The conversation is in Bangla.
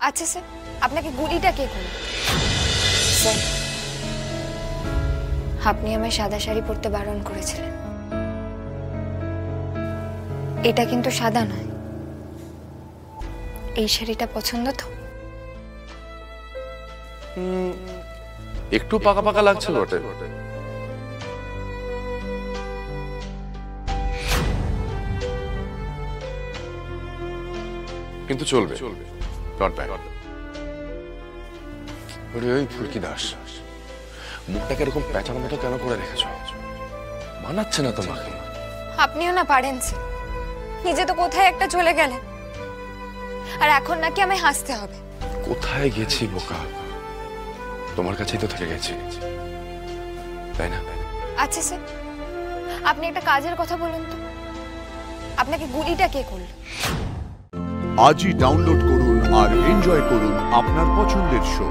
আচ্ছা স্যার, আপনাকে গুলিটা কে করল? স্যার, আপনি আমায় সাদা শাড়ি পরতে বারণ করেছিলেন। এটা কিন্তু সাদা নয়। এই শাড়িটা পছন্দ তো? একটু পাকা পাকা লাগছে বটে। কিন্তু চলবে, নট ব্যাড। ওই ফুলকি দাস, মুখটাকে এরকম প্যাঁচানোর মতো কেন করে রেখেছো? মানাচ্ছে না তোমাকে। আপনিও না পারেন স্যার, নিজে তো কোথায় একটা চলে গেলেন, আর এখন নাকি আমায় হাসতে হবে। কোথায় গেছি বোকা? তোমার কাছেই তো থেকে গেছি, তাই না? আচ্ছা স্যার, আপনি একটা কাজের কথা বলুন তো, আপনাকে গুলিটা কে করল? আজই ডাউনলোড করুন আর এনজয় করুন আপনার পছন্দের শো।